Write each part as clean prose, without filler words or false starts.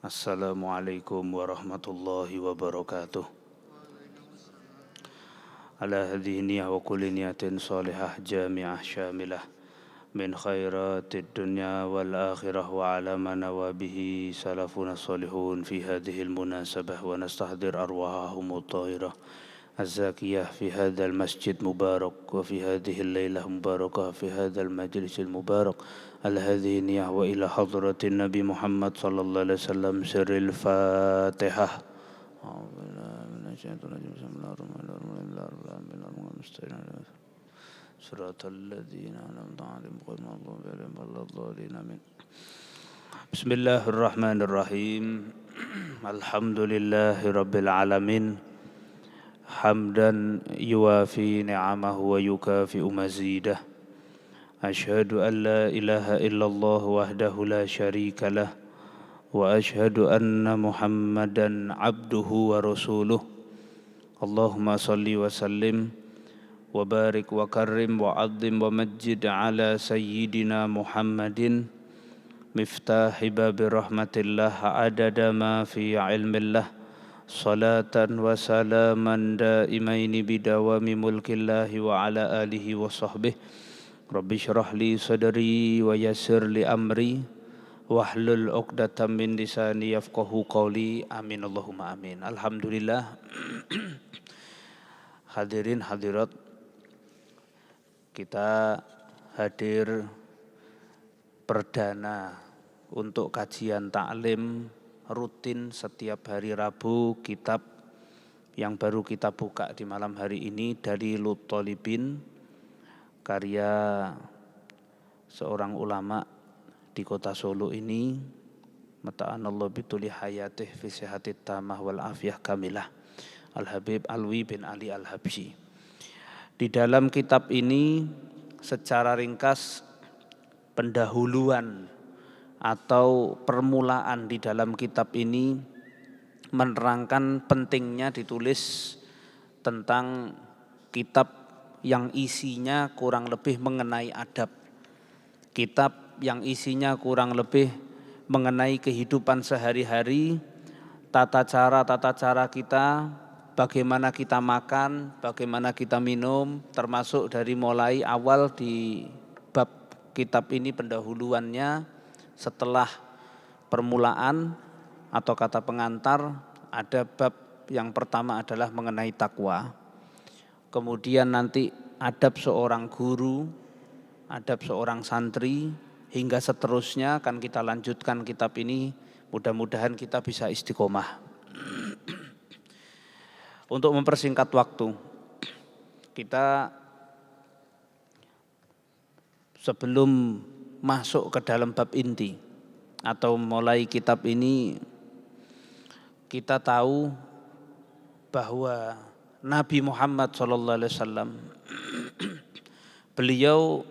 Assalamualaikum warahmatullahi wabarakatuh. Ala hadhihi niyah wa kulli niyatin salihah jami'ah syamilah min khairatid dunya wal akhirah wa ala ma nawa bihi salafuna salihun fi hadhihi al-munasabah wa nastahdir arwahahum at-tahirah الزاكية في هذا المسجد مبارك وفي هذه الليلة مباركة في هذا المجلس المبارك على هذه النية وإلى حضرة النبي محمد صلى الله عليه وسلم سر الفاتحة أعوذ بالله من الشيطان الرجيم بسم الله الرحمن الرحيم صراط الذين أنعمت عليهم غير المغضوب عليهم ولا الضالين آمين بسم الله الرحمن الرحيم الحمد لله رب العالمين حمدا يوافي نعمه ويكافئ مزيده أشهد أن لا إله إلا الله وحده لا شريك له وأشهد أن محمدا عبده ورسوله اللهم صل وسلم وبارك وكرم وعظم ومجد على سيدنا محمد مفتاح باب رحمة الله عدد ما في علم الله صلاة وسلاما دائمين بدوام ملك الله وعلى آله وصحبه رب اشرح لي صدري ويسر لي أمري واحلل عقدة من لساني يفقهوا قولي آمين اللهم آمين. Alhamdulillah. Hadirin hadirat, kita hadir perdana untuk kajian taklim rutin setiap hari Rabu, kitab yang baru kita buka di malam hari ini dari Lut Thalibin, karya seorang ulama di kota Solo ini, mata'anallahu bituli hayatih fi sihatit tamah wal afiyah kamilah, Al-Habib Alwi bin Ali Al-Habsyi. Di dalam kitab ini secara ringkas pendahuluan atau permulaan di dalam kitab ini menerangkan pentingnya ditulis tentang kitab yang isinya kurang lebih mengenai adab, kitab yang isinya kurang lebih mengenai kehidupan sehari-hari, tata cara kita, bagaimana kita makan, bagaimana kita minum, termasuk dari mulai awal di bab kitab ini pendahuluannya. Setelah permulaan atau kata pengantar, ada bab yang pertama adalah mengenai takwa. Kemudian nanti adab seorang guru, adab seorang santri, hingga seterusnya akan kita lanjutkan kitab ini. Mudah-mudahan kita bisa istiqomah. Untuk mempersingkat waktu, kita sebelum masuk ke dalam bab inti atau mulai kitab ini, kita tahu bahwa Nabi Muhammad SAW beliau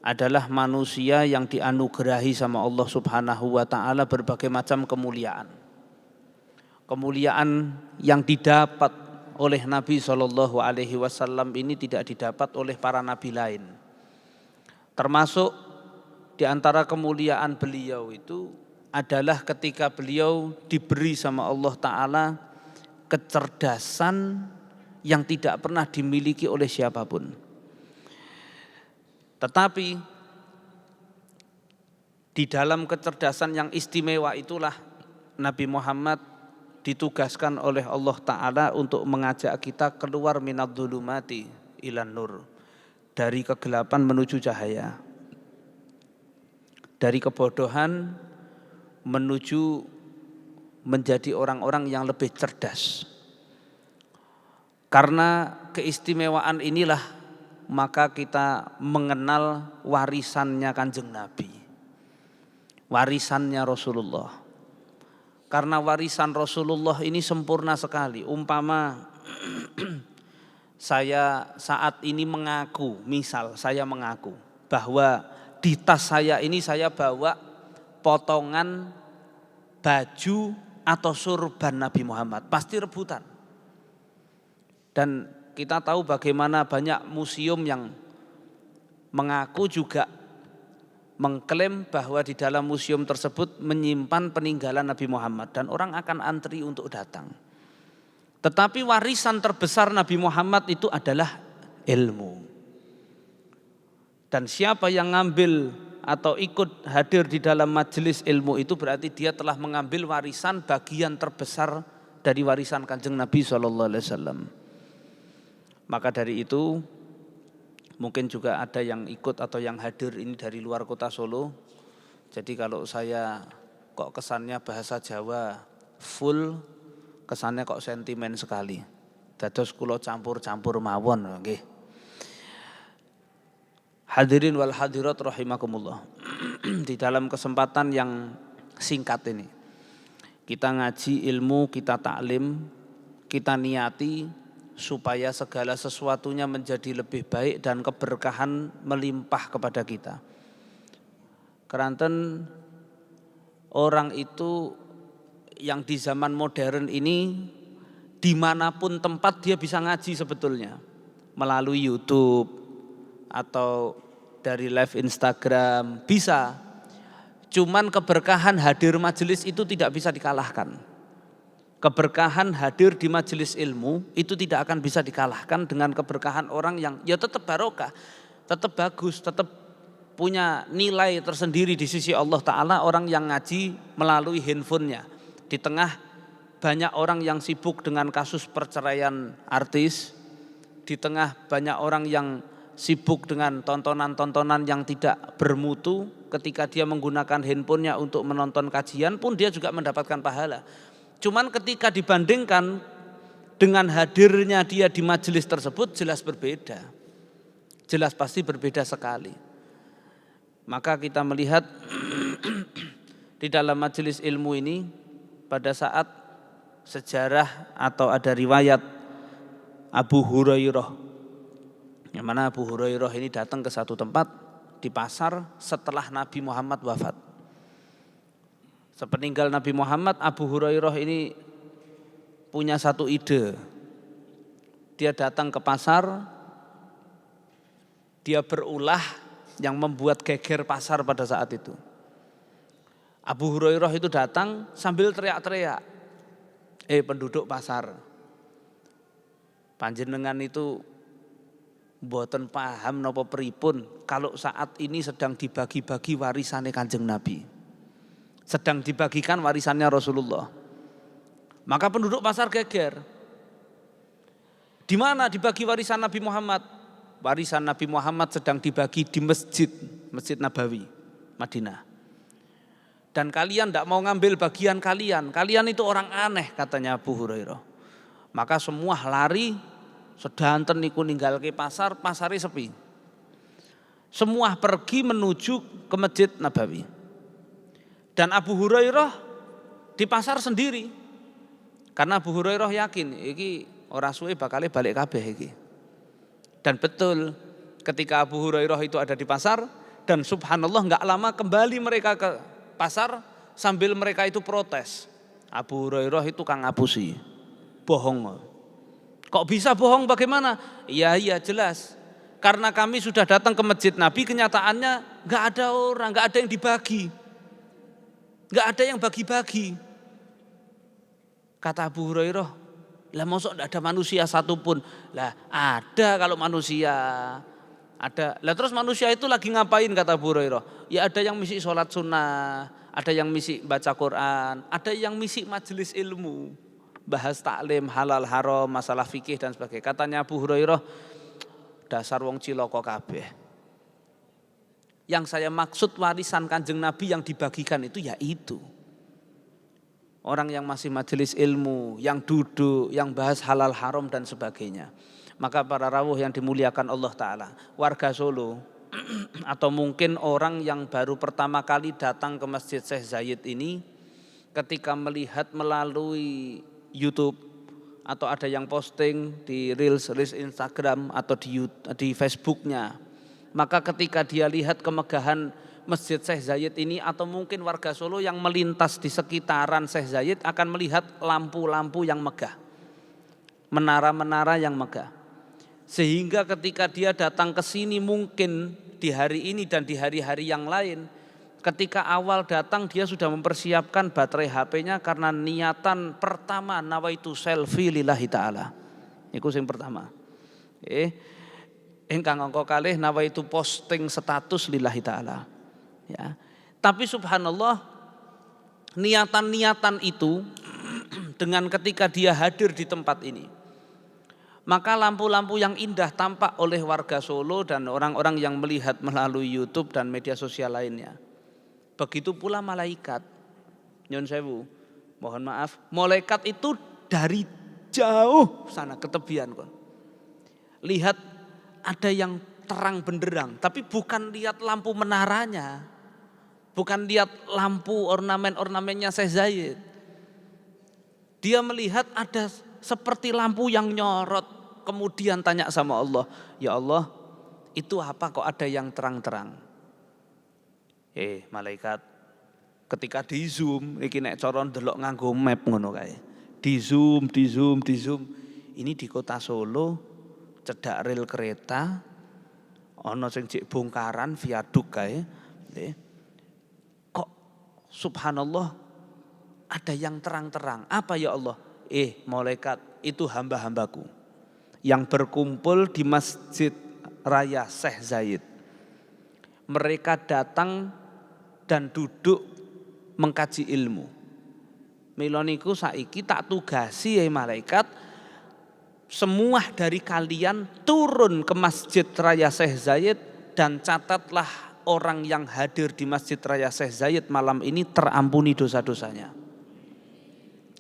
adalah manusia yang dianugerahi sama Allah Subhanahu wa taala berbagai macam kemuliaan. Kemuliaan yang didapat oleh Nabi SAW ini tidak didapat oleh para nabi lain. Termasuk di antara kemuliaan beliau itu adalah ketika beliau diberi sama Allah Ta'ala kecerdasan yang tidak pernah dimiliki oleh siapapun. Tetapi di dalam kecerdasan yang istimewa itulah Nabi Muhammad ditugaskan oleh Allah Ta'ala untuk mengajak kita keluar minadh dhulumati ilan nur, dari kegelapan menuju cahaya, dari kebodohan menuju menjadi orang-orang yang lebih cerdas. Karena keistimewaan inilah maka kita mengenal warisannya Kanjeng Nabi, warisannya Rasulullah. Karena warisan Rasulullah ini sempurna sekali. Umpama saya saat ini mengaku, misal saya mengaku bahwa di tas saya ini saya bawa potongan baju atau surban Nabi Muhammad, pasti rebutan. Dan kita tahu bagaimana banyak museum yang mengaku juga mengklaim bahwa di dalam museum tersebut menyimpan peninggalan Nabi Muhammad dan orang akan antri untuk datang. Tetapi warisan terbesar Nabi Muhammad itu adalah ilmu. Dan siapa yang ngambil atau ikut hadir di dalam majelis ilmu itu berarti dia telah mengambil warisan bagian terbesar dari warisan Kanjeng Nabi SAW. Maka dari itu mungkin juga ada yang ikut atau yang hadir ini dari luar kota Solo. Jadi kalau saya kok kesannya bahasa Jawa full, kesannya kok sentimen sekali. Dados kula campur-campur mawon nggih. Hadirin wal hadirat rahimakumullah. Di dalam kesempatan yang singkat ini kita ngaji ilmu, kita taklim, kita niati supaya segala sesuatunya menjadi lebih baik dan keberkahan melimpah kepada kita. Keranten orang itu yang di zaman modern ini dimanapun tempat dia bisa ngaji sebetulnya. Melalui YouTube atau dari live Instagram bisa. Cuman keberkahan hadir majelis itu tidak bisa dikalahkan. Keberkahan hadir di majelis ilmu itu tidak akan bisa dikalahkan dengan keberkahan orang yang ya tetap barokah, tetap bagus, tetap punya nilai tersendiri di sisi Allah Ta'ala orang yang ngaji melalui handphonenya. Di tengah banyak orang yang sibuk dengan kasus perceraian artis, di tengah banyak orang yang sibuk dengan tontonan-tontonan yang tidak bermutu, ketika dia menggunakan handphonenya untuk menonton kajian pun dia juga mendapatkan pahala. Cuman ketika dibandingkan dengan hadirnya dia di majelis tersebut jelas berbeda. Jelas pasti berbeda sekali. Maka kita melihat di dalam majelis ilmu ini pada saat sejarah atau ada riwayat Abu Hurairah. Yang mana Abu Hurairah ini datang ke satu tempat di pasar setelah Nabi Muhammad wafat. Sepeninggal Nabi Muhammad, Abu Hurairah ini punya satu ide. Dia datang ke pasar, dia berulah yang membuat geger pasar pada saat itu. Abu Hurairah itu datang sambil teriak-teriak, penduduk pasar, panjenengan itu mboten paham napa pripun kalau saat ini sedang dibagi-bagi warisane Kanjeng Nabi. Sedang dibagikan warisannya Rasulullah. Maka penduduk pasar geger. Di mana dibagi warisan Nabi Muhammad? Warisan Nabi Muhammad sedang dibagi di Masjid Nabawi, Madinah. Dan kalian tidak mau ngambil bagian kalian. Kalian itu orang aneh katanya Abu Hurairah. Maka semua lari, sedanten niku ninggalke pasar, pasarnya sepi. Semua pergi menuju ke Masjid Nabawi. Dan Abu Hurairah di pasar sendiri. Karena Abu Hurairah yakin iki ora suwe bakal balik kabeh iki. Dan betul ketika Abu Hurairah itu ada di pasar dan subhanallah enggak lama kembali mereka ke pasar sambil mereka itu protes. Abu Hurairah itu kang ngapusi. Bohong. Kok bisa bohong bagaimana? Iya jelas. Karena kami sudah datang ke Masjid Nabi kenyataannya enggak ada orang, enggak ada yang dibagi. Enggak ada yang bagi-bagi. Kata Abu Hurairah, lah mosok enggak ada manusia satupun. Lah ada kalau manusia. Ada. Lah terus manusia itu lagi ngapain kata Abu Hurairah? Ya ada yang misi sholat sunnah, ada yang misi baca Quran, ada yang misi majelis ilmu. Bahas taklim, halal haram, masalah fikih dan sebagainya. Katanya Abu Hurairah, dasar wong cilaka kabeh. Yang saya maksud warisan Kanjeng Nabi yang dibagikan itu ya itu. Orang yang masih majelis ilmu, yang duduk, yang bahas halal haram dan sebagainya. Maka para rawuh yang dimuliakan Allah Ta'ala, warga Solo atau mungkin orang yang baru pertama kali datang ke Masjid Syekh Zayed ini, ketika melihat melalui YouTube atau ada yang posting di reels Instagram atau di Facebooknya, maka ketika dia lihat kemegahan Masjid Syekh Zayed ini atau mungkin warga Solo yang melintas di sekitaran Syekh Zayed akan melihat lampu-lampu yang megah, menara-menara yang megah. Sehingga ketika dia datang ke sini mungkin di hari ini dan di hari-hari yang lain, Ketika awal datang dia sudah mempersiapkan baterai HP-nya karena niatan pertama nawaitu selfie lillahi ta'ala. Iku sing pertama. Ingkang angka kalih nawaitu posting status lillahi ta'ala. Ya. Tapi subhanallah niatan-niatan itu dengan ketika dia hadir di tempat ini, maka lampu-lampu yang indah tampak oleh warga Solo dan orang-orang yang melihat melalui YouTube dan media sosial lainnya. Begitu pula malaikat. Nyon sewu, mohon maaf, malaikat itu dari jauh sana ke tepian kok. Lihat ada yang terang benderang, tapi bukan lihat lampu menaranya, bukan lihat lampu ornamen-ornamennya Syekh Zaid. Dia melihat ada seperti lampu yang nyorot, kemudian tanya sama Allah, ya Allah, itu apa kok ada yang terang-terang? Malaikat, ketika di zoom, iki nek cara ndelok nganggo map ngono kae. Di zoom. Ini di kota Solo, cedak rel kereta, ana sing jek bongkaran viaduk kae. Kok subhanallah ada yang terang-terang. Apa ya Allah? Malaikat, itu hamba-hambaku yang berkumpul di Masjid Raya Syekh Zaid. Mereka datang dan duduk mengkaji ilmu. Mila niku saiki tak tugasi malaikat, semua dari kalian turun ke Masjid Raya Syekh Zaid dan catatlah orang yang hadir di Masjid Raya Syekh Zaid malam ini terampuni dosa-dosanya.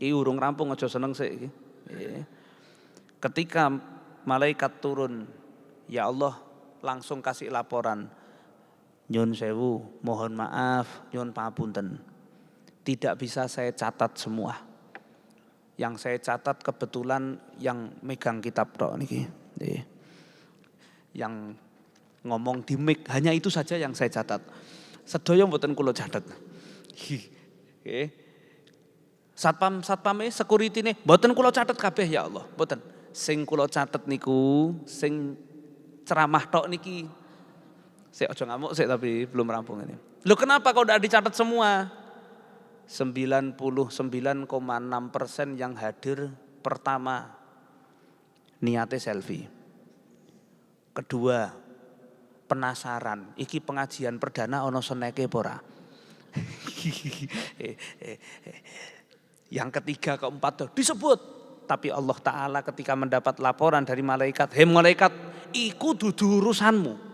Iki urung rampung, aja seneng sik. Ketika malaikat turun, ya Allah langsung kasih laporan. Nyun sewu, mohon maaf, nyun papunten. Tidak bisa saya catat semua. Yang saya catat kebetulan yang megang kitab tok niki. Yang ngomong di mic hanya itu saja yang saya catat. Sedaya mboten kula catet. Satpame security-ne mboten kula catet kabeh ya Allah, mboten. Sing kula catet niku sing ceramah tok niki. Saya ojo ngamuk sih tapi belum rampung ini. Loh kenapa kau udah dicatat semua? 99,6% yang hadir pertama niatnya selfie. Kedua penasaran, iki pengajian perdana ono seneke pora. Yang ketiga keempat disebut. Tapi Allah Ta'ala ketika mendapat laporan dari malaikat, hei malaikat, iku dudu urusanmu.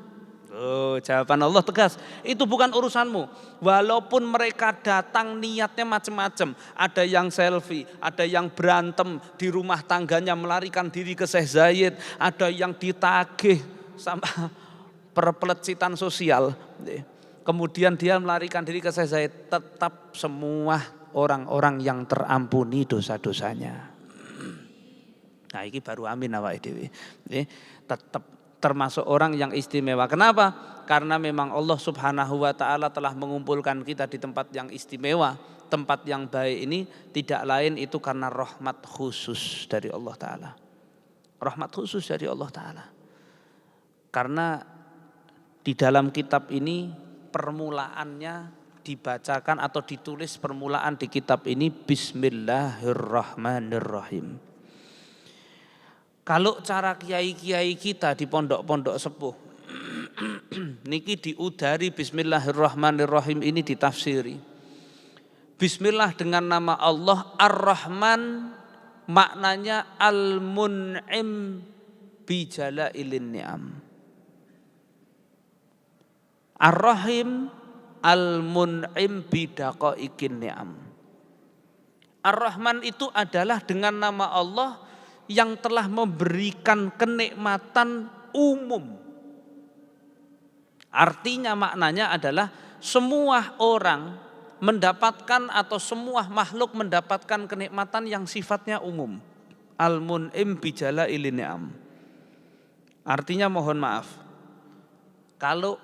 Jawaban Allah tegas, itu bukan urusanmu. Walaupun mereka datang niatnya macam-macam, ada yang selfie, ada yang berantem di rumah tangganya melarikan diri ke Syekh Zaid, ada yang ditagih sama perpelecitan sosial. Kemudian dia melarikan diri ke Syekh Zaid, tetap semua orang-orang yang terampuni dosa-dosanya. Nah, ini baru amin awake dhewe. Tetap termasuk orang yang istimewa. Kenapa? Karena memang Allah Subhanahu wa Ta'ala telah mengumpulkan kita di tempat yang istimewa, tempat yang baik ini tidak lain itu karena rahmat khusus dari Allah Ta'ala. Rahmat khusus dari Allah Ta'ala. Karena di dalam kitab ini permulaannya dibacakan atau ditulis permulaan di kitab ini Bismillahirrahmanirrahim. Kalau cara kiai-kiai kita di pondok-pondok sepuh niki diudari Bismillahirrahmanirrahim ini ditafsiri. Bismillah dengan nama Allah Ar-Rahman, maknanya Al-Mun'im bi jalailin ni'am. Ar-Rahim Al-Mun'im bi daqaiqin ni'am. Ar-Rahman itu adalah dengan nama Allah yang telah memberikan kenikmatan umum. Artinya maknanya adalah semua orang mendapatkan atau semua makhluk mendapatkan kenikmatan yang sifatnya umum. Al-Mun'im bijalailin ni'am. Artinya mohon maaf, kalau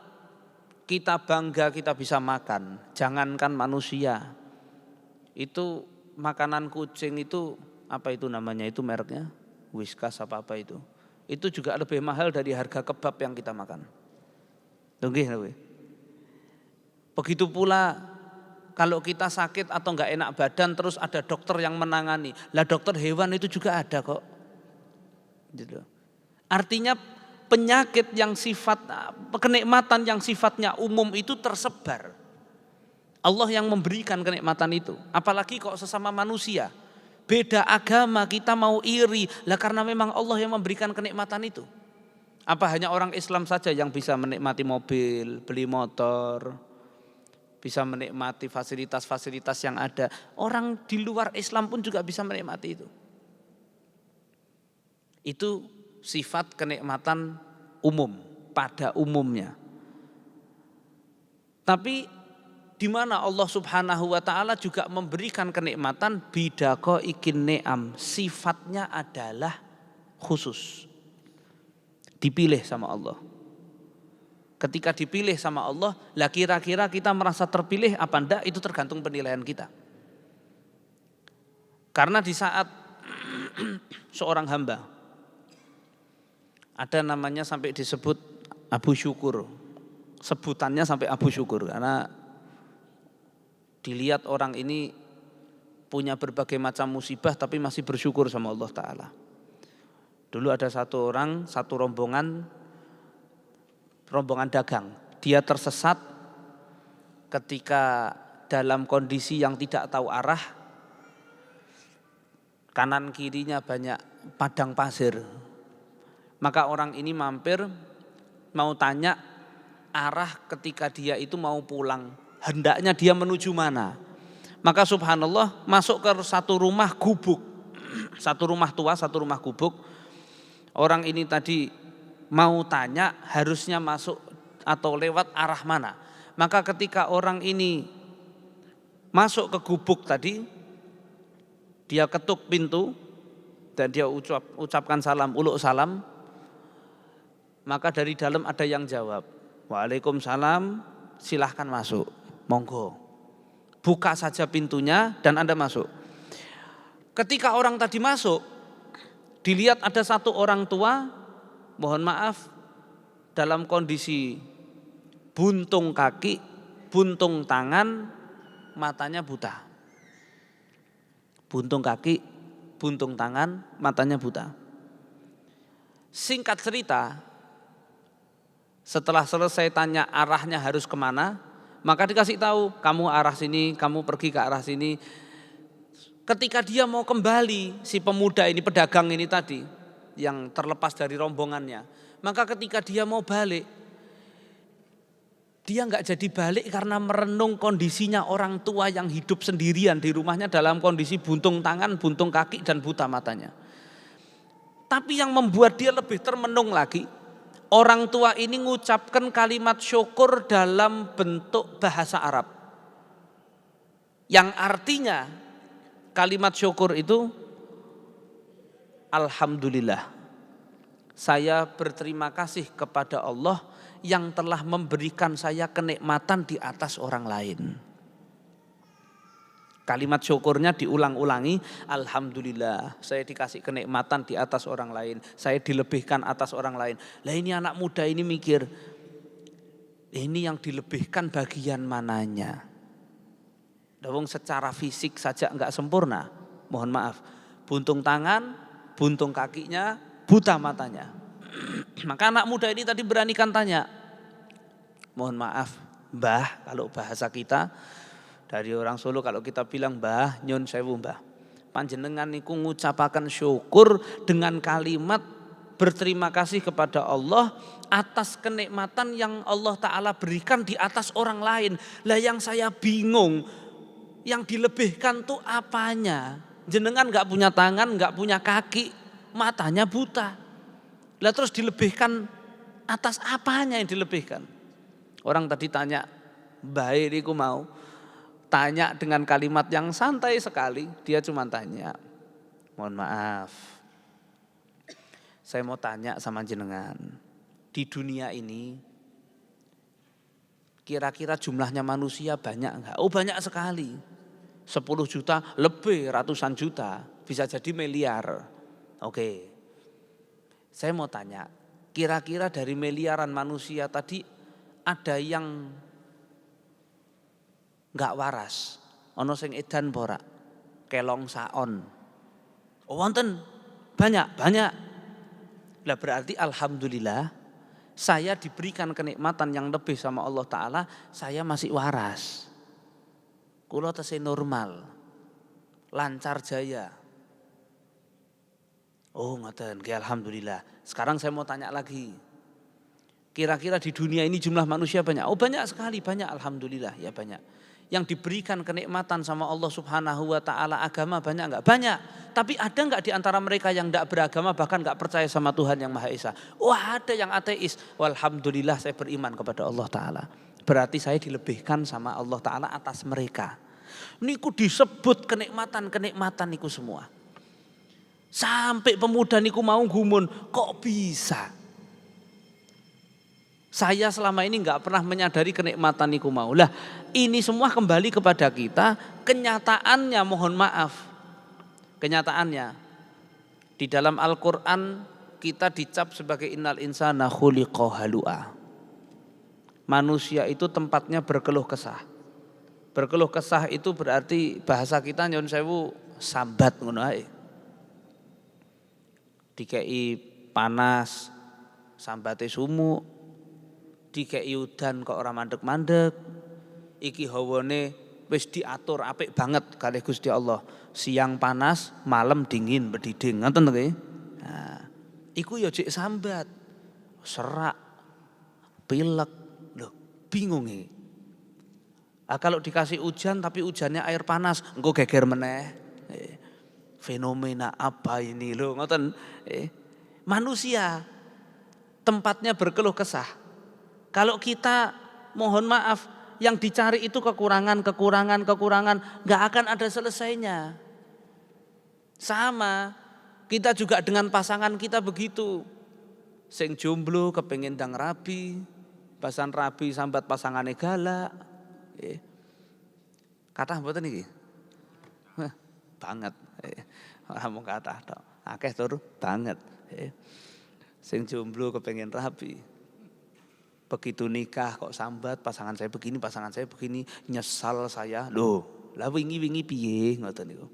kita bangga kita bisa makan, jangankan manusia, itu makanan kucing itu apa itu namanya itu mereknya Whiskas apa itu juga lebih mahal dari harga kebab yang kita makan. Nggih. Begitu pula kalau kita sakit atau enggak enak badan terus ada dokter yang menangani. Lah dokter hewan itu juga ada kok. Gitu. Artinya penyakit yang kenikmatan yang sifatnya umum itu tersebar. Allah yang memberikan kenikmatan itu. Apalagi kok sesama manusia. Beda agama kita mau iri. Lah karena memang Allah yang memberikan kenikmatan itu. Apa hanya orang Islam saja yang bisa menikmati mobil, beli motor, bisa menikmati fasilitas-fasilitas yang ada. Orang di luar Islam pun juga bisa menikmati itu. Itu sifat kenikmatan umum, pada umumnya. Tapi di mana Allah Subhanahu wa taala juga memberikan kenikmatan bidaqo ikin ne'am, sifatnya adalah khusus. Dipilih sama Allah. Ketika dipilih sama Allah, lah kira-kira kita merasa terpilih apa enggak, itu tergantung penilaian kita. Karena di saat seorang hamba, ada namanya sampai disebut Abu Syukur. Sebutannya sampai Abu Syukur karena dilihat orang ini punya berbagai macam musibah tapi masih bersyukur sama Allah Ta'ala. Dulu ada satu orang, satu rombongan dagang. Dia tersesat ketika dalam kondisi yang tidak tahu arah. Kanan kirinya banyak padang pasir. Maka orang ini mampir mau tanya arah ketika dia itu mau pulang. Hendaknya dia menuju mana. Maka subhanallah masuk ke satu rumah gubuk. Satu rumah tua, satu rumah gubuk. Orang ini tadi mau tanya harusnya masuk atau lewat arah mana. Maka ketika orang ini masuk ke gubuk tadi, dia ketuk pintu dan dia ucapkan salam, uluk salam. Maka dari dalam ada yang jawab, Waalaikumsalam, silahkan masuk, monggo. Buka saja pintunya dan Anda masuk. Ketika orang tadi masuk, dilihat ada satu orang tua, mohon maaf, dalam kondisi buntung kaki, buntung tangan, matanya buta. Buntung kaki, buntung tangan, matanya buta. Singkat cerita, setelah selesai tanya arahnya harus kemana, maka dikasih tahu, kamu arah sini, kamu pergi ke arah sini. Ketika dia mau kembali, si pemuda ini, pedagang ini tadi, yang terlepas dari rombongannya, maka ketika dia mau balik, dia nggak jadi balik karena merenung kondisinya orang tua yang hidup sendirian di rumahnya dalam kondisi buntung tangan, buntung kaki, dan buta matanya. Tapi yang membuat dia lebih termenung lagi, orang tua ini mengucapkan kalimat syukur dalam bentuk bahasa Arab. Yang artinya kalimat syukur itu Alhamdulillah. Saya berterima kasih kepada Allah yang telah memberikan saya kenikmatan di atas orang lain. Kalimat syukurnya diulang-ulangi, Alhamdulillah saya dikasih kenikmatan di atas orang lain, saya dilebihkan atas orang lain. Lah ini anak muda ini mikir, ini yang dilebihkan bagian mananya? Dawung secara fisik saja enggak sempurna, mohon maaf. Buntung tangan, buntung kakinya, buta matanya. Maka anak muda ini tadi beranikan tanya, mohon maaf Mbah, kalau bahasa kita dari orang Solo kalau kita bilang Mbah, nyun sewu Mbah, panjenengan niku ngucapaken syukur dengan kalimat berterima kasih kepada Allah atas kenikmatan yang Allah Ta'ala berikan di atas orang lain. Lah yang saya bingung, yang dilebihkan tuh apanya? Jenengan gak punya tangan, gak punya kaki, matanya buta. Lah terus dilebihkan atas apanya yang dilebihkan? Orang tadi tanya, Mbah niku mau tanya dengan kalimat yang santai sekali. Dia cuma tanya, mohon maaf, saya mau tanya sama jenengan, di dunia ini kira-kira jumlahnya manusia banyak enggak? Oh banyak sekali, 10 juta lebih, ratusan juta, bisa jadi miliar. Oke, saya mau tanya, kira-kira dari miliaran manusia tadi ada yang enggak waras. Ono sing edan apa ora? Kelong saon. Oh wonten, banyak. Lah berarti alhamdulillah saya diberikan kenikmatan yang lebih sama Allah Ta'ala, saya masih waras. Kula tesih normal, lancar jaya. Oh ngoten, alhamdulillah. Sekarang saya mau tanya lagi. Kira-kira di dunia ini jumlah manusia banyak? Oh banyak sekali, banyak, alhamdulillah ya banyak. Yang diberikan kenikmatan sama Allah Subhanahu wa Ta'ala, agama banyak enggak? Banyak. Tapi ada enggak di antara mereka yang enggak beragama, bahkan enggak percaya sama Tuhan yang Maha Esa? Wah ada yang ateis. Walhamdulillah saya beriman kepada Allah Ta'ala. Berarti saya dilebihkan sama Allah Ta'ala atas mereka. Niku disebut kenikmatan-kenikmatan niku semua. Sampai pemuda niku mau gumun, kok bisa? Saya selama ini enggak pernah menyadari kenikmatan niku mau. Lah ini semua kembali kepada kita, kenyataannya mohon maaf. Kenyataannya di dalam Al-Qur'an kita dicap sebagai innal insana khuliqa halu'a. Manusia itu tempatnya berkeluh kesah. Berkeluh kesah itu berarti bahasa kita nyun sewu sambat ngono ae. Dikei panas sambate sumuk, dikei udan kok ora mandek-mandek. Iki hawane wis diatur apik banget kalih Gusti Allah. Siang panas, malam dingin bediding. Ngoten nggih. Nah, iku ya jek sambat. Serak, pilek. Loh, bingung iki. Kalau dikasih hujan tapi hujannya air panas, engko geger meneh. Fenomena apa ini loh, ngoten. Manusia tempatnya berkeluh kesah. Kalau kita mohon maaf yang dicari itu kekurangan, nggak akan ada selesainya. Sama, kita juga dengan pasangan kita begitu. Sing jomblo kepengin ndang rabi, pasan rabi sambat pasangane galak. Kathah mboten iki? Banget. Mung kathah tok. Akeh tur banget. Sing jomblo kepengin rabi. Begitu nikah kok sambat pasangan saya begini, nyesal saya. Loh, lah wingi-wingi piye ngoten niku.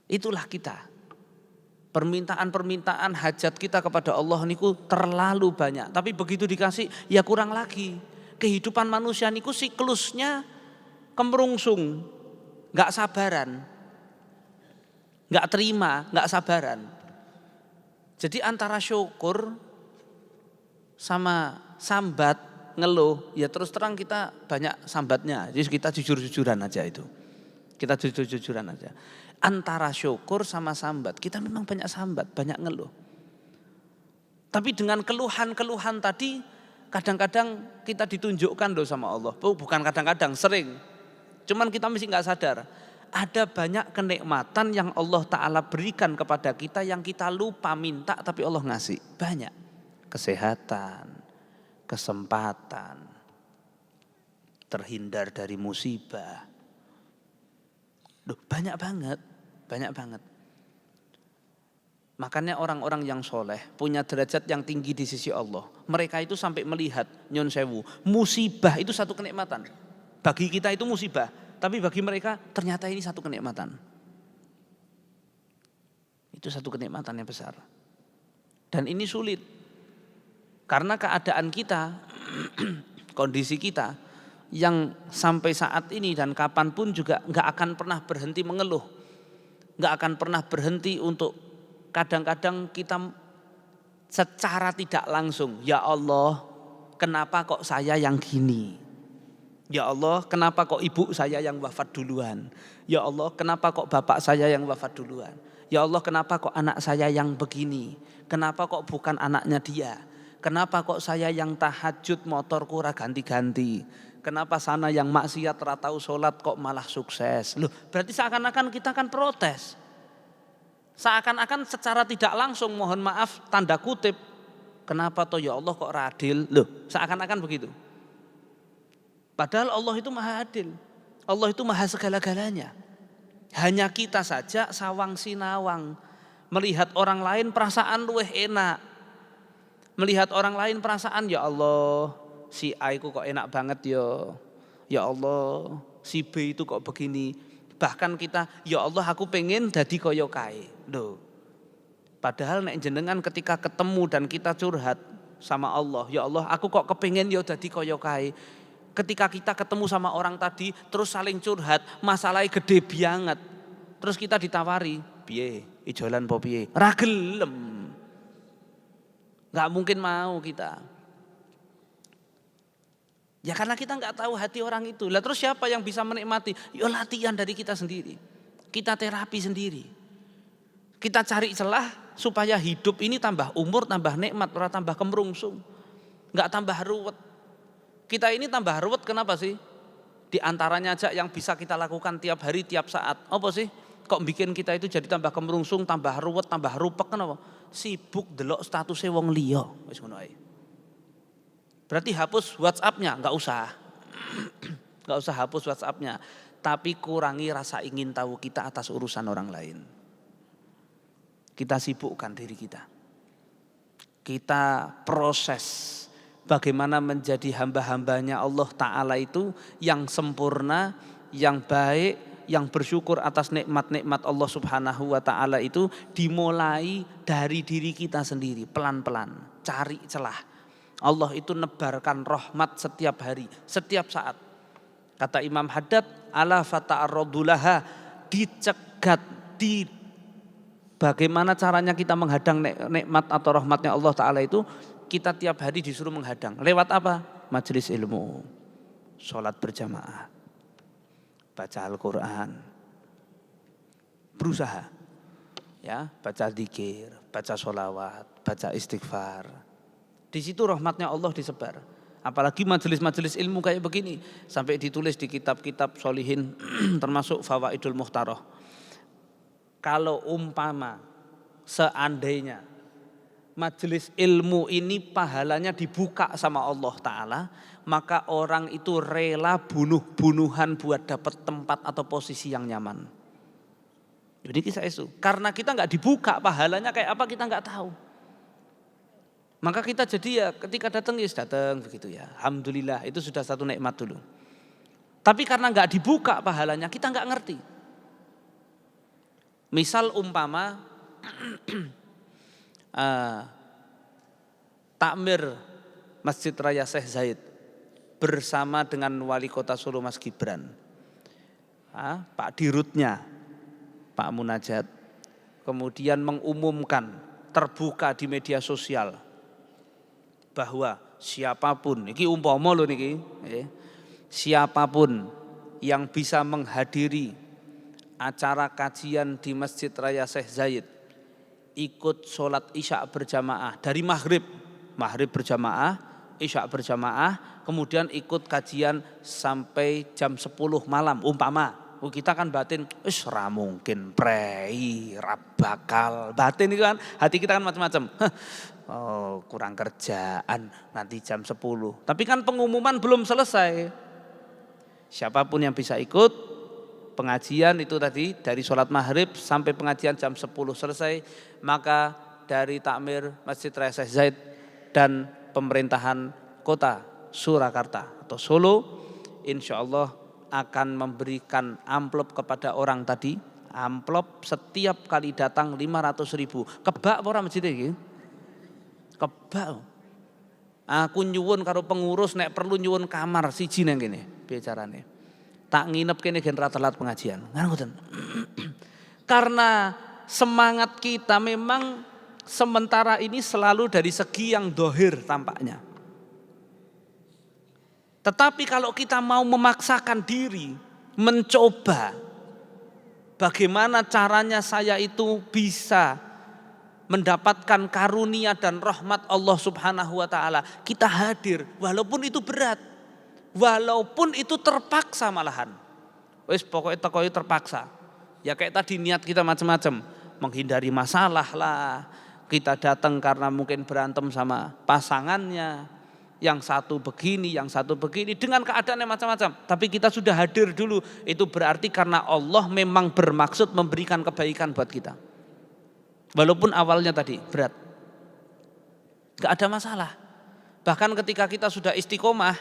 Itulah kita. Permintaan-permintaan hajat kita kepada Allah niku terlalu banyak, tapi begitu dikasih ya kurang lagi. Kehidupan manusia niku siklusnya kemerungsung, enggak sabaran. Enggak terima, enggak sabaran. Jadi antara syukur sama sambat, ngeluh, ya terus terang kita banyak sambatnya. Jadi kita jujur-jujuran aja itu. Kita jujur-jujuran aja. Antara syukur sama sambat, kita memang banyak sambat, banyak ngeluh. Tapi dengan keluhan-keluhan tadi, kadang-kadang kita ditunjukkan loh sama Allah. Bukan kadang-kadang, sering. Cuman kita mesti gak sadar. Ada banyak kenikmatan yang Allah Ta'ala berikan kepada kita yang kita lupa minta tapi Allah ngasih. Banyak. Kesehatan, kesempatan, terhindar dari musibah. Duh, banyak banget. Makanya orang-orang yang soleh punya derajat yang tinggi di sisi Allah. Mereka itu sampai melihat nyon sewu, musibah itu satu kenikmatan. Bagi kita itu musibah, tapi bagi mereka ternyata ini satu kenikmatan. Itu satu kenikmatan yang besar. Dan ini sulit. Karena keadaan kita, kondisi kita yang sampai saat ini dan kapanpun juga gak akan pernah berhenti mengeluh. Gak akan pernah berhenti untuk kadang-kadang kita secara tidak langsung, ya Allah, kenapa kok saya yang gini? Ya Allah, kenapa kok ibu saya yang wafat duluan? Ya Allah, kenapa kok bapak saya yang wafat duluan? Ya Allah, kenapa kok anak saya yang begini? Kenapa kok bukan anaknya dia? Kenapa kok saya yang tahajud motorku ora ganti-ganti? Kenapa sana yang maksiat ora tahu sholat kok malah sukses? Loh, berarti seakan-akan kita kan protes. Seakan-akan secara tidak langsung mohon maaf tanda kutip, kenapa toh ya Allah kok adil? Loh, seakan-akan begitu. Padahal Allah itu maha adil. Allah itu maha segala-galanya. Hanya kita saja sawang sinawang. Melihat orang lain perasaan luweh enak. Melihat orang lain perasaan ya Allah si A iku kok enak banget ya. Ya Allah, si B itu kok begini. Bahkan kita, ya Allah aku pengen dadi kaya kae. Loh. Padahal nek jenengan ketika ketemu dan kita curhat sama Allah, ya Allah aku kok kepengen ya dadi kaya kae. Ketika kita ketemu sama orang tadi terus saling curhat, masalahnya gede banget. Terus kita ditawari, piye, ijolan po piye? Ra gelem. Enggak mungkin mau kita. Ya karena kita enggak tahu hati orang itu. Lah terus siapa yang bisa menikmati? Ya latihan dari kita sendiri. Kita terapi sendiri. Kita cari celah supaya hidup ini tambah umur, tambah nikmat, ora tambah kemerungsung. Enggak tambah ruwet. Kita ini tambah ruwet kenapa sih? Di antaranya aja yang bisa kita lakukan tiap hari, tiap saat. Apa sih? Kok bikin kita itu jadi tambah kemerungsung, tambah ruwet, tambah rupek kenapa? Sibuk delok statusnya wong liya. Wis ngono ae. Berarti hapus WhatsApp-nya, enggak usah. Enggak usah hapus WhatsApp-nya, tapi kurangi rasa ingin tahu kita atas urusan orang lain. Kita sibukkan diri kita. Kita proses bagaimana menjadi hamba-hambanya Allah Ta'ala itu yang sempurna, yang baik, yang bersyukur atas nikmat-nikmat Allah Subhanahu wa Ta'ala itu dimulai dari diri kita sendiri, pelan-pelan, cari celah. Allah itu nebarkan rahmat setiap hari, setiap saat. Kata Imam Haddad, ala fata'arradulaha, dicegat, bagaimana caranya kita menghadang nikmat atau rahmatnya Allah Ta'ala itu, kita tiap hari disuruh menghadang. Lewat apa? Majelis ilmu, sholat berjamaah, baca Al-Quran, berusaha, ya, baca dzikir, baca sholawat, baca istighfar. Di situ rahmatnya Allah disebar. Apalagi majelis-majelis ilmu kayak begini, sampai ditulis di kitab-kitab sholihin termasuk Fawaidul Mukhtarah. Kalau umpama seandainya majelis ilmu ini pahalanya dibuka sama Allah Ta'ala, maka orang itu rela bunuh-bunuhan buat dapat tempat atau posisi yang nyaman. Jadi kisah itu, karena kita nggak dibuka pahalanya kayak apa kita nggak tahu. Maka kita jadi ya ketika datang ya datang begitu ya. Alhamdulillah itu sudah satu nikmat dulu. Tapi karena nggak dibuka pahalanya kita nggak ngerti. Misal umpama takmir Masjid Raya Syekh Zaid bersama dengan Wali Kota Solo Mas Gibran, Pak Dirutnya, Pak Munajat, kemudian mengumumkan terbuka di media sosial bahwa siapapun, ini umpama loh niki, siapapun yang bisa menghadiri acara kajian di Masjid Raya Syekh Zaid, ikut sholat isya berjamaah dari maghrib berjamaah, isya berjamaah, kemudian ikut kajian sampai jam 10 malam umpama. Kita kan batin, ra mungkin prei, ra bakal. Batin itu kan, hati kita kan macam-macam. Oh, kurang kerjaan nanti jam 10. Tapi kan pengumuman belum selesai. Siapapun yang bisa ikut pengajian itu tadi dari sholat maghrib sampai pengajian jam 10 selesai, maka dari takmir Masjid Raya Syekh Zaid dan pemerintahan kota Surakarta atau Solo, insya Allah akan memberikan amplop kepada orang tadi. Amplop setiap kali datang 500.000. Kebak apa orang masjid ini? Kebak. Aku nyuwun karo pengurus nek perlu nyuwun kamar siji nang kene bicarane. Tak nginep kene gen ra telat pengajian. Ngoten. Karena semangat kita memang sementara ini selalu dari segi yang dohir tampaknya. Tetapi kalau kita mau memaksakan diri, mencoba bagaimana caranya saya itu bisa mendapatkan karunia dan rahmat Allah Subhanahu wa Ta'ala, kita hadir walaupun itu berat, walaupun itu terpaksa malahan. Wis pokoknya tekoy terpaksa. Ya kayak tadi niat kita macam-macam, menghindari masalah lah. Kita datang karena mungkin berantem sama pasangannya, yang satu begini, yang satu begini, dengan keadaan yang macam-macam. Tapi kita sudah hadir dulu, itu berarti karena Allah memang bermaksud memberikan kebaikan buat kita. Walaupun awalnya tadi berat, gak ada masalah. Bahkan ketika kita sudah istiqomah,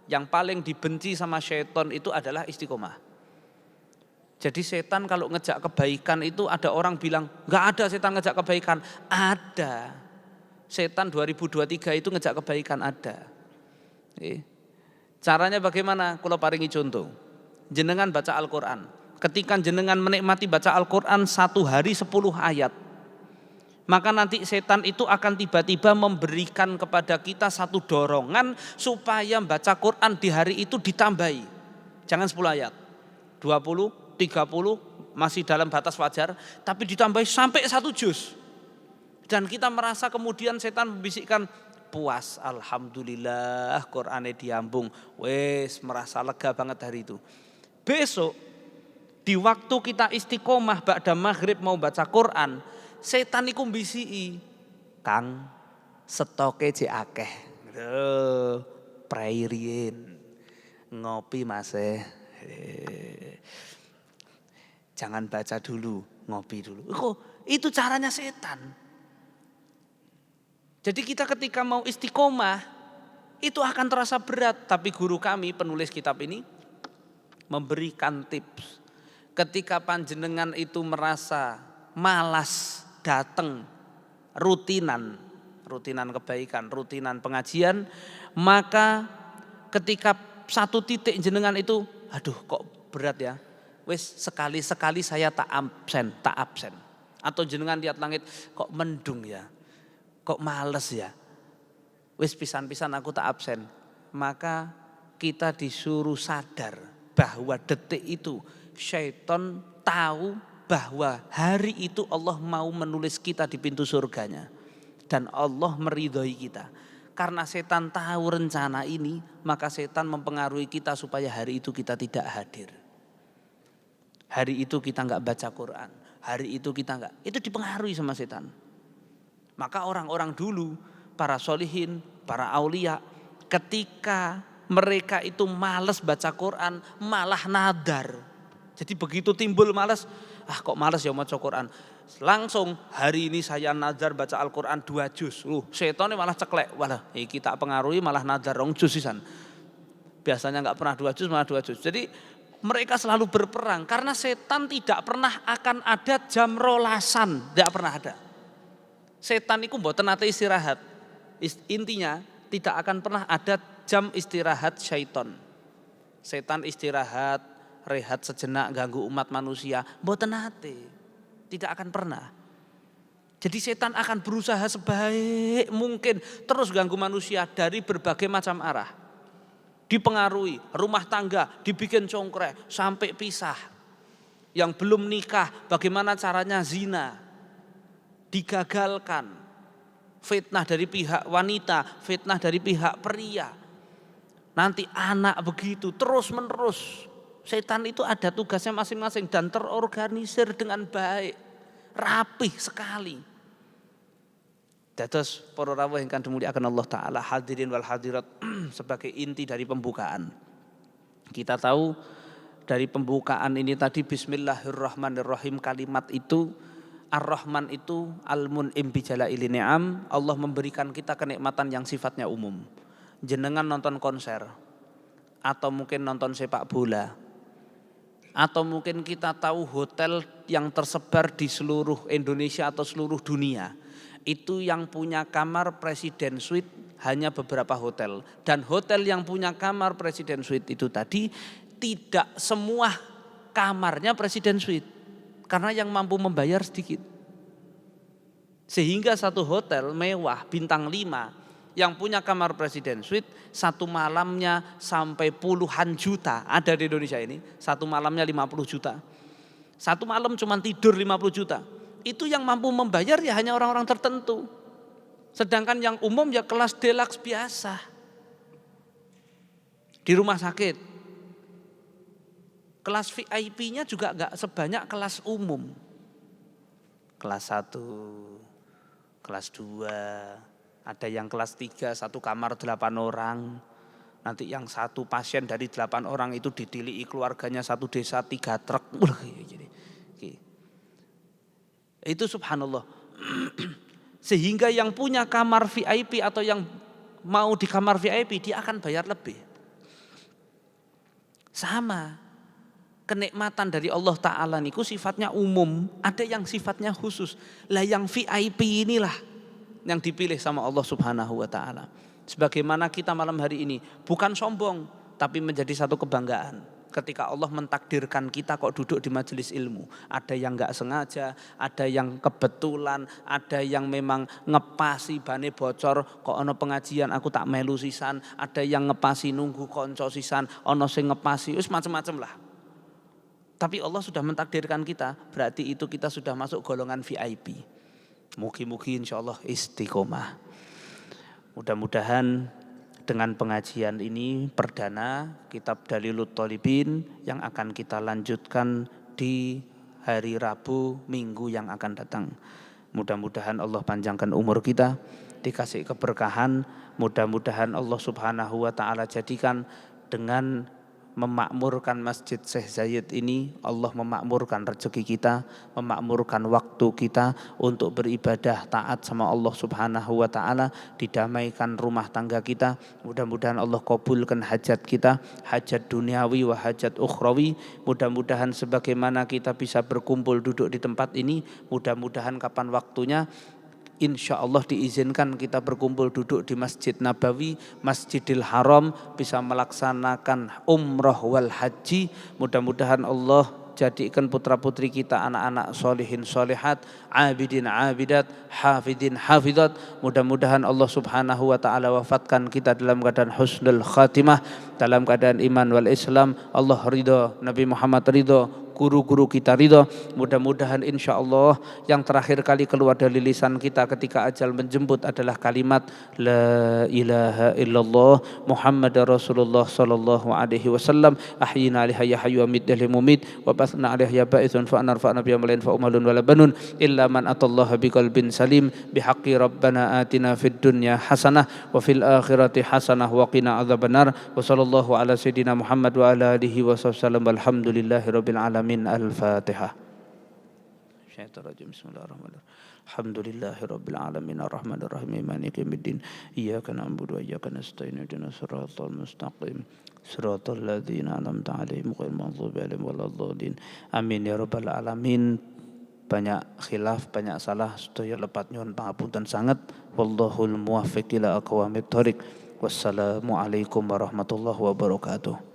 yang paling dibenci sama syaitan itu adalah istiqomah. Jadi setan kalau ngejak kebaikan itu ada orang bilang, enggak ada setan ngejak kebaikan. Ada. Setan 2023 itu ngejak kebaikan ada. Caranya bagaimana? Kula paringi contoh. Jenengan baca Al-Quran. Ketika jenengan menikmati baca Al-Quran 1 hari 10 ayat. Maka nanti setan itu akan tiba-tiba memberikan kepada kita satu dorongan supaya baca Quran di hari itu ditambahi. Jangan 10 ayat. 20, 30 masih dalam batas wajar, tapi ditambahi sampai 1 juz. Dan kita merasa kemudian setan membisikkan, puas, alhamdulillah Qur'ane diambung. Wes merasa lega banget hari itu. Besok di waktu kita istiqomah ba'da maghrib mau baca Quran, setan iku mbisiki, Kang, stoke jek akeh. Prairien. Ngopi Mas. Jangan baca dulu, ngopi dulu. Kok itu caranya setan. Jadi kita ketika mau istiqomah itu akan terasa berat. Tapi guru kami penulis kitab ini memberikan tips. Ketika panjenengan itu merasa malas datang rutinan kebaikan, rutinan pengajian, maka ketika satu titik jenengan itu, aduh kok berat ya. Wes sekali-sekali saya tak absen. Atau jenengan lihat langit kok mendung ya, kok males ya. Wes pisan-pisan aku tak absen. Maka kita disuruh sadar bahwa detik itu syaitan tahu bahwa hari itu Allah mau menulis kita di pintu surganya. Dan Allah meridhoi kita. Karena setan tahu rencana ini, maka setan mempengaruhi kita supaya hari itu kita tidak hadir. Hari itu kita enggak baca Quran. Hari itu kita enggak. Itu dipengaruhi sama setan. Maka orang-orang dulu, para solihin, para aulia, ketika mereka itu malas baca Quran, malah nadar. Jadi begitu timbul malas, kok malas ya baca Quran. Langsung hari ini saya nadar baca Al-Quran 2 juz. Setannya malah ceklek. Walah, kita pengaruhi malah nadar 2 juz sisan. Biasanya enggak pernah 2 juz, malah 2 juz. Jadi mereka selalu berperang karena setan tidak pernah akan ada jam rolasan, tidak pernah ada. Setan itu mboten nate istirahat. Intinya tidak akan pernah ada jam istirahat syaitan. Setan istirahat, rehat sejenak ganggu umat manusia, mboten nate. Tidak akan pernah. Jadi setan akan berusaha sebaik mungkin terus ganggu manusia dari berbagai macam arah. Dipengaruhi, rumah tangga dibikin congkrek sampai pisah. Yang belum nikah bagaimana caranya zina, digagalkan. Fitnah dari pihak wanita, fitnah dari pihak pria. Nanti anak begitu terus menerus. Setan itu ada tugasnya masing-masing dan terorganisir dengan baik, rapih sekali. Dados para rawuh ingkang dimulyakaken Allah taala, hadirin wal hadirat, sebagai inti dari pembukaan. Kita tahu dari pembukaan ini tadi bismillahirrahmanirrahim, kalimat itu Ar-Rahman itu al-mun'im bijalaili ni'am, Allah memberikan kita kenikmatan yang sifatnya umum. Jenengan nonton konser atau mungkin nonton sepak bola, atau mungkin kita tahu hotel yang tersebar di seluruh Indonesia atau seluruh dunia. Itu yang punya kamar presiden suite hanya beberapa hotel. Dan hotel yang punya kamar presiden suite itu tadi tidak semua kamarnya presiden suite. Karena yang mampu membayar sedikit. Sehingga satu hotel mewah bintang 5 yang punya kamar presiden suite satu malamnya sampai puluhan juta ada di Indonesia ini. Satu malamnya 50 juta. Satu malam cuma tidur 50 juta. Itu yang mampu membayar ya hanya orang-orang tertentu. Sedangkan yang umum ya kelas deluxe biasa. Di rumah sakit. Kelas VIP-nya juga enggak sebanyak kelas umum. Kelas 1, kelas 2, ada yang kelas 3, satu kamar 8 orang. Nanti yang satu pasien dari 8 orang itu ditilii keluarganya satu desa 3 truk. Itu subhanallah. Sehingga yang punya kamar VIP atau yang mau di kamar VIP dia akan bayar lebih. Sama. Kenikmatan dari Allah Ta'ala niku sifatnya umum, ada yang sifatnya khusus. Lah yang VIP inilah yang dipilih sama Allah Subhanahu wa Ta'ala. Sebagaimana kita malam hari ini bukan sombong, tapi menjadi satu kebanggaan. Ketika Allah mentakdirkan kita kok duduk di majelis ilmu. Ada yang gak sengaja, ada yang kebetulan, ada yang memang ngepasi bane bocor, kok ono pengajian aku tak melu sisan, ada yang ngepasi nunggu konco sisan, ono sing ngepasi, wis macam-macam lah. Tapi Allah sudah mentakdirkan kita, berarti itu kita sudah masuk golongan VIP. Mugi-mugi insyaallah istiqomah. Mudah-mudahan dengan pengajian ini perdana kitab Dalilut Thalibin yang akan kita lanjutkan di hari Rabu minggu yang akan datang. Mudah-mudahan Allah panjangkan umur kita, dikasih keberkahan. Mudah-mudahan Allah Subhanahu wa Ta'ala jadikan dengan memakmurkan Masjid Syekh Zayed ini, Allah memakmurkan rezeki kita, memakmurkan waktu kita untuk beribadah taat sama Allah Subhanahu wa Ta'ala, didamaikan rumah tangga kita. Mudah-mudahan Allah kabulkan hajat kita, hajat duniawi wa hajat ukhrawi. Mudah-mudahan sebagaimana kita bisa berkumpul duduk di tempat ini, mudah-mudahan kapan waktunya insya Allah diizinkan kita berkumpul duduk di Masjid Nabawi, Masjidil Haram, bisa melaksanakan umrah wal haji. Mudah-mudahan Allah jadikan putra-putri kita anak-anak solihin solihat, abidin abidat, hafidin hafidat. Mudah-mudahan Allah Subhanahu wa Ta'ala wafatkan kita dalam keadaan husnul khatimah, dalam keadaan iman wal Islam. Allah ridho, Nabi Muhammad ridho, guru-guru kita ridho. Mudah-mudahan insya Allah yang terakhir kali keluar dari lisan kita ketika ajal menjemput adalah kalimat La ilaha illallah Muhammad Rasulullah sallallahu alaihi wasallam. Ahyina alaiha ya hayyu amid dahli mumid wa basna alaiha ya ba'ithun fa'anar fa'ana biyamalain fa'umalun walabanun illa man atallaha biqalbin salim bihaqqi rabbana atina fid dunya hasanah wa fil akhirati hasanah wa qina adzabannar. Wa sallallahu ala sayyidina Muhammad wa ala alihi wa sallam walhamdulillahi rabbil alamin. Al-Fatihah. Bismillahirrahmanirrahim. Alhamdulillahi rabbil alamin arrahmanir rahim maliki yaumiddin. Iyyaka na'budu wa iyyaka nasta'in ihdinas siratal mustaqim. Siratal ladzina an'amta 'alaihim ghairil maghdubi 'alaihim waladdallin. Amin ya rabbal alamin. Banyak khilaf, banyak salah, sedaya lepat nyuwun pangapunten sanget. Wallahul muwaffiq ila aqwamit thoriq. Wassalamualaikum warahmatullahi wabarakatuh.